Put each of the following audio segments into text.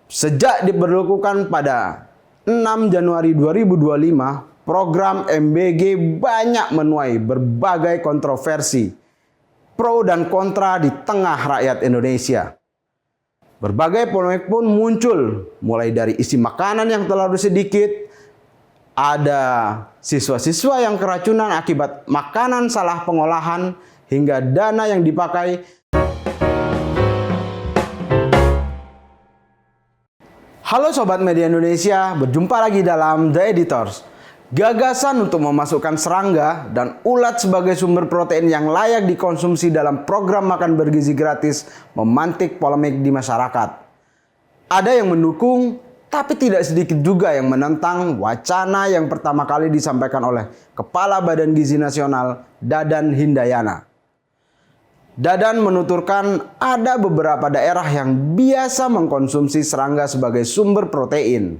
Sejak diberlakukan pada 6 Januari 2025, program MBG banyak menuai berbagai kontroversi, pro dan kontra di tengah rakyat Indonesia. Berbagai polemik pun muncul, mulai dari isi makanan yang terlalu sedikit, ada siswa-siswa yang keracunan akibat makanan salah pengolahan, hingga dana yang dipakai. Halo Sobat Media Indonesia, berjumpa lagi dalam The Editors. Gagasan untuk memasukkan serangga dan ulat sebagai sumber protein yang layak dikonsumsi dalam program makan bergizi gratis memantik polemik di masyarakat. Ada yang mendukung, tapi tidak sedikit juga yang menentang wacana yang pertama kali disampaikan oleh Kepala Badan Gizi Nasional, Dadan Hindayana. Dadan menuturkan ada beberapa daerah yang biasa mengkonsumsi serangga sebagai sumber protein.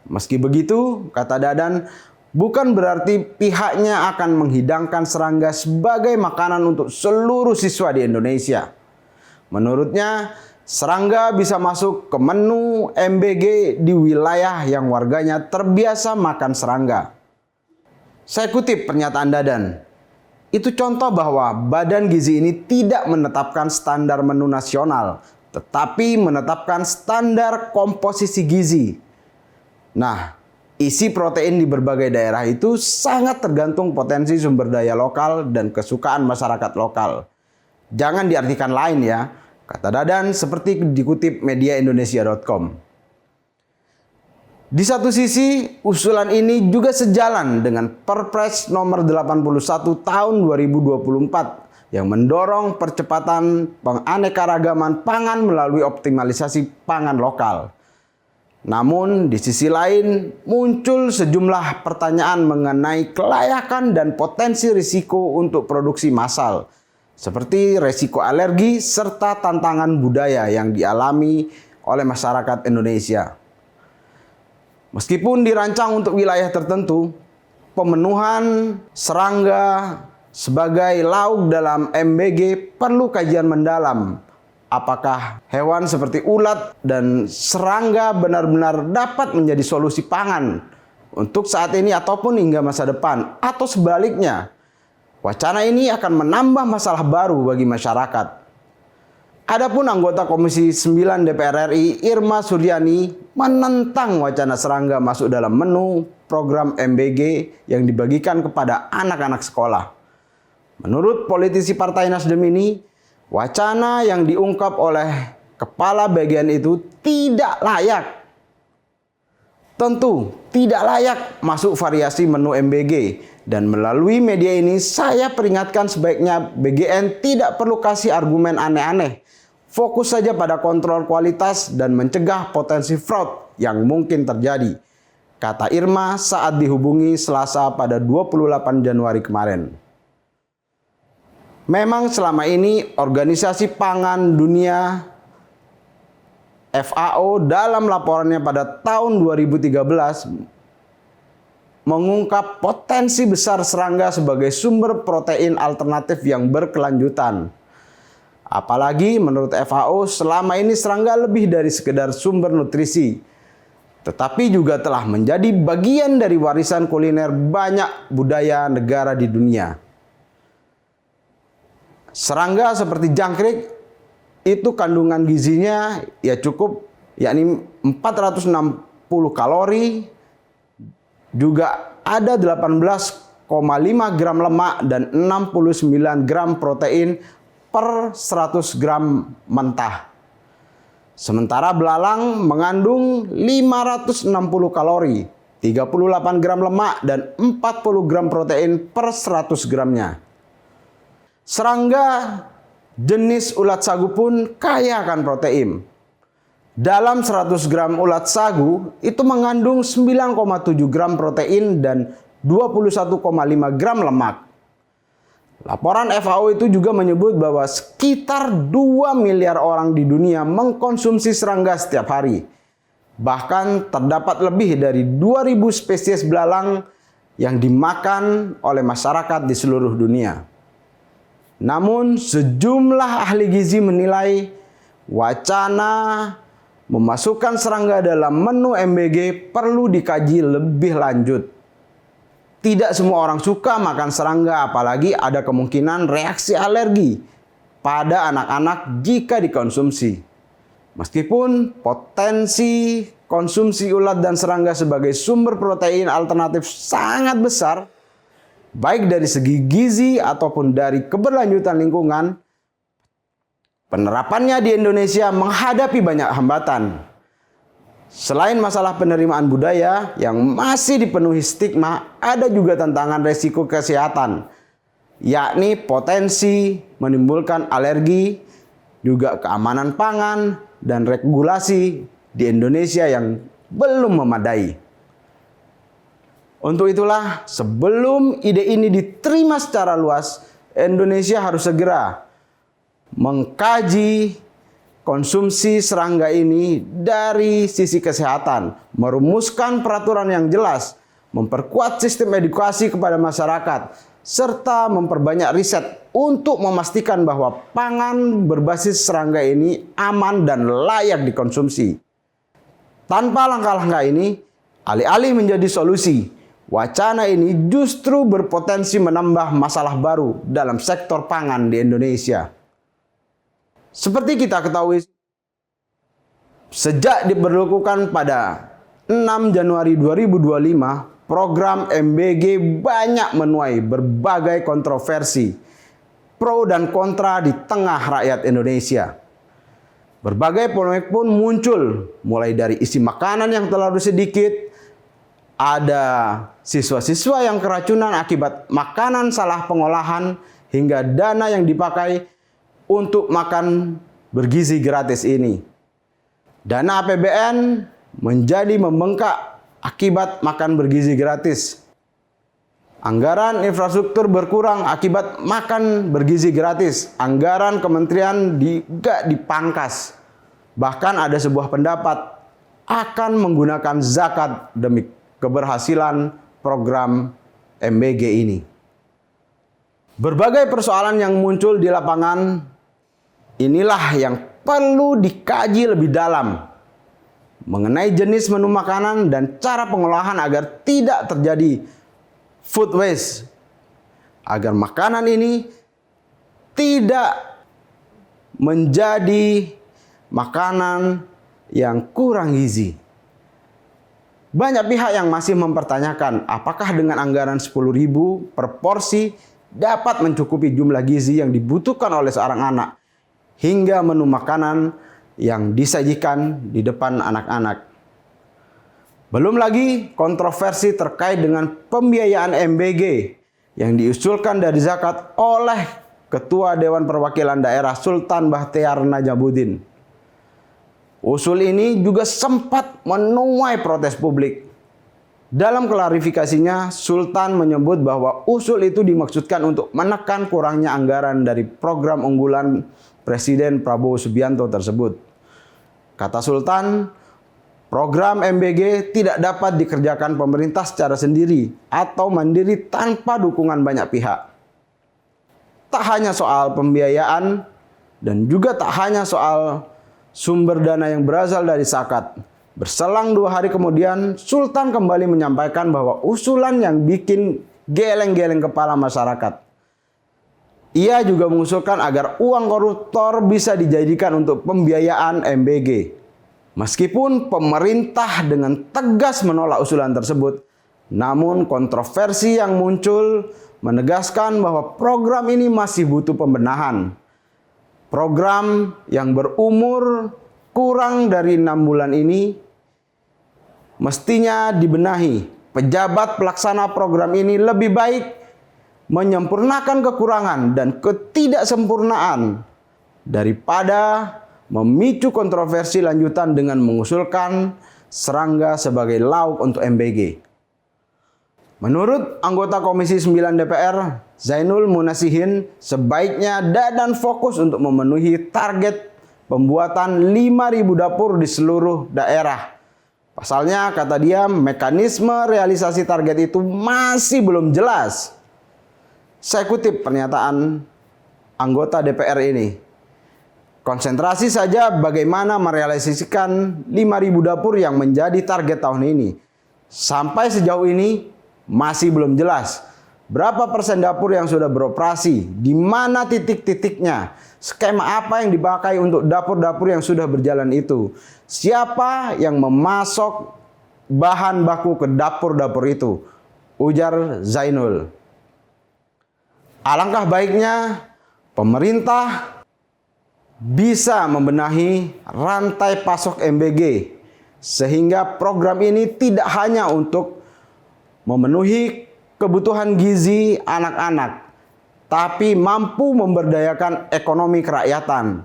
Meski begitu, kata Dadan, bukan berarti pihaknya akan menghidangkan serangga sebagai makanan untuk seluruh siswa di Indonesia. Menurutnya, serangga bisa masuk ke menu MBG di wilayah yang warganya terbiasa makan serangga. Saya kutip pernyataan Dadan. Itu contoh bahwa Badan Gizi ini tidak menetapkan standar menu nasional, tetapi menetapkan standar komposisi gizi. Nah, isi protein di berbagai daerah itu sangat tergantung potensi sumber daya lokal dan kesukaan masyarakat lokal. Jangan diartikan lain ya, kata Dadan seperti dikutip mediaindonesia.com. Di satu sisi, usulan ini juga sejalan dengan Perpres nomor 81 tahun 2024 yang mendorong percepatan penganekaragaman pangan melalui optimalisasi pangan lokal. Namun, di sisi lain, muncul sejumlah pertanyaan mengenai kelayakan dan potensi risiko untuk produksi massal, seperti risiko alergi serta tantangan budaya yang dialami oleh masyarakat Indonesia. Meskipun dirancang untuk wilayah tertentu, pemenuhan serangga sebagai lauk dalam MBG perlu kajian mendalam. Apakah hewan seperti ulat dan serangga benar-benar dapat menjadi solusi pangan untuk saat ini ataupun hingga masa depan, atau sebaliknya, wacana ini akan menambah masalah baru bagi masyarakat. Adapun anggota Komisi 9 DPR RI Irma Suryani menentang wacana serangga masuk dalam menu program MBG yang dibagikan kepada anak-anak sekolah. Menurut politisi Partai Nasdem ini, wacana yang diungkap oleh kepala bagian itu tidak layak. Tentu tidak layak masuk variasi menu MBG. Dan melalui media ini saya peringatkan sebaiknya BGN tidak perlu kasih argumen aneh-aneh. Fokus saja pada kontrol kualitas dan mencegah potensi fraud yang mungkin terjadi, kata Irma saat dihubungi Selasa pada 28 Januari kemarin. Memang selama ini Organisasi Pangan Dunia FAO dalam laporannya pada tahun 2013 mengungkap potensi besar serangga sebagai sumber protein alternatif yang berkelanjutan. Apalagi menurut FAO selama ini serangga lebih dari sekedar sumber nutrisi, tetapi juga telah menjadi bagian dari warisan kuliner banyak budaya negara di dunia. Serangga seperti jangkrik itu kandungan gizinya ya cukup, yakni 460 kalori, juga ada 18,5 gram lemak dan 69 gram protein per 100 gram mentah. Sementara belalang mengandung 560 kalori, 38 gram lemak, dan 40 gram protein per 100 gramnya. Serangga jenis ulat sagu pun kaya akan protein. Dalam 100 gram ulat sagu itu mengandung 9,7 gram protein dan 21,5 gram lemak. Laporan FAO itu juga menyebut bahwa sekitar 2 miliar orang di dunia mengkonsumsi serangga setiap hari. Bahkan terdapat lebih dari 2.000 spesies belalang yang dimakan oleh masyarakat di seluruh dunia. Namun sejumlah ahli gizi menilai wacana memasukkan serangga dalam menu MBG perlu dikaji lebih lanjut. Tidak semua orang suka makan serangga, apalagi ada kemungkinan reaksi alergi pada anak-anak jika dikonsumsi. Meskipun potensi konsumsi ulat dan serangga sebagai sumber protein alternatif sangat besar, baik dari segi gizi ataupun dari keberlanjutan lingkungan, penerapannya di Indonesia menghadapi banyak hambatan. Selain masalah penerimaan budaya yang masih dipenuhi stigma, ada juga tantangan resiko kesehatan, yakni potensi menimbulkan alergi, juga keamanan pangan, dan regulasi di Indonesia yang belum memadai. Untuk itulah, sebelum ide ini diterima secara luas, Indonesia harus segera mengkaji konsumsi serangga ini dari sisi kesehatan, merumuskan peraturan yang jelas, memperkuat sistem edukasi kepada masyarakat, serta memperbanyak riset untuk memastikan bahwa pangan berbasis serangga ini aman dan layak dikonsumsi. Tanpa langkah-langkah ini, alih-alih menjadi solusi, wacana ini justru berpotensi menambah masalah baru dalam sektor pangan di Indonesia. Seperti kita ketahui, sejak diberlakukan pada 6 Januari 2025, program MBG banyak menuai berbagai kontroversi, pro dan kontra di tengah rakyat Indonesia. Berbagai polemik pun muncul, mulai dari isi makanan yang terlalu sedikit, ada siswa-siswa yang keracunan akibat makanan salah pengolahan, hingga dana yang dipakai untuk makan bergizi gratis ini. Dana APBN menjadi membengkak akibat makan bergizi gratis. Anggaran infrastruktur berkurang akibat makan bergizi gratis. Anggaran kementerian juga dipangkas. Bahkan ada sebuah pendapat akan menggunakan zakat demi keberhasilan program MBG ini. Berbagai persoalan yang muncul di lapangan inilah yang perlu dikaji lebih dalam mengenai jenis menu makanan dan cara pengolahan agar tidak terjadi food waste, agar makanan ini tidak menjadi makanan yang kurang gizi. Banyak pihak yang masih mempertanyakan apakah dengan anggaran 10.000 per porsi dapat mencukupi jumlah gizi yang dibutuhkan oleh seorang anak hingga menu makanan yang disajikan di depan anak-anak. Belum lagi kontroversi terkait dengan pembiayaan MBG yang diusulkan dari zakat oleh Ketua Dewan Perwakilan Daerah Sultan Bahtiar Najamuddin. Usul ini juga sempat menuai protes publik. Dalam klarifikasinya, Sultan menyebut bahwa usul itu dimaksudkan untuk menekan kurangnya anggaran dari program unggulan Presiden Prabowo Subianto tersebut. Kata Sultan, program MBG tidak dapat dikerjakan pemerintah secara sendiri atau mandiri tanpa dukungan banyak pihak. Tak hanya soal pembiayaan dan juga tak hanya soal sumber dana yang berasal dari zakat. Berselang 2 hari kemudian, Sultan kembali menyampaikan bahwa usulan yang bikin geleng-geleng kepala masyarakat. Ia juga mengusulkan agar uang koruptor bisa dijadikan untuk pembiayaan MBG. Meskipun pemerintah dengan tegas menolak usulan tersebut, namun kontroversi yang muncul menegaskan bahwa program ini masih butuh pembenahan. Program yang berumur kurang dari 6 bulan ini mestinya dibenahi. Pejabat pelaksana program ini lebih baik menyempurnakan kekurangan dan ketidaksempurnaan daripada memicu kontroversi lanjutan dengan mengusulkan serangga sebagai lauk untuk MBG. Menurut anggota Komisi 9 DPR, Zainul Munasihin, sebaiknya Dadan fokus untuk memenuhi target pembuatan 5.000 dapur di seluruh daerah. Pasalnya, kata dia, mekanisme realisasi target itu masih belum jelas. Saya kutip pernyataan anggota DPR ini. Konsentrasi saja bagaimana merealisasikan 5.000 dapur yang menjadi target tahun ini. Sampai sejauh ini masih belum jelas berapa persen dapur yang sudah beroperasi, di mana titik-titiknya, skema apa yang dipakai untuk dapur-dapur yang sudah berjalan itu, siapa yang memasok bahan baku ke dapur-dapur itu, ujar Zainul. Alangkah baiknya pemerintah bisa membenahi rantai pasok MBG sehingga program ini tidak hanya untuk memenuhi kebutuhan gizi anak-anak, tapi mampu memberdayakan ekonomi kerakyatan.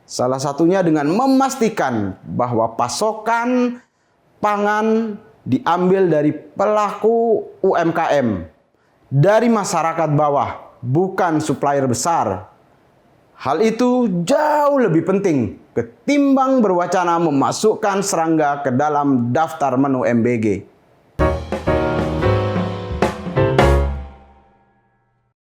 Salah satunya dengan memastikan bahwa pasokan pangan diambil dari pelaku UMKM, dari masyarakat bawah, bukan supplier besar. Hal itu jauh lebih penting ketimbang berwacana memasukkan serangga ke dalam daftar menu MBG.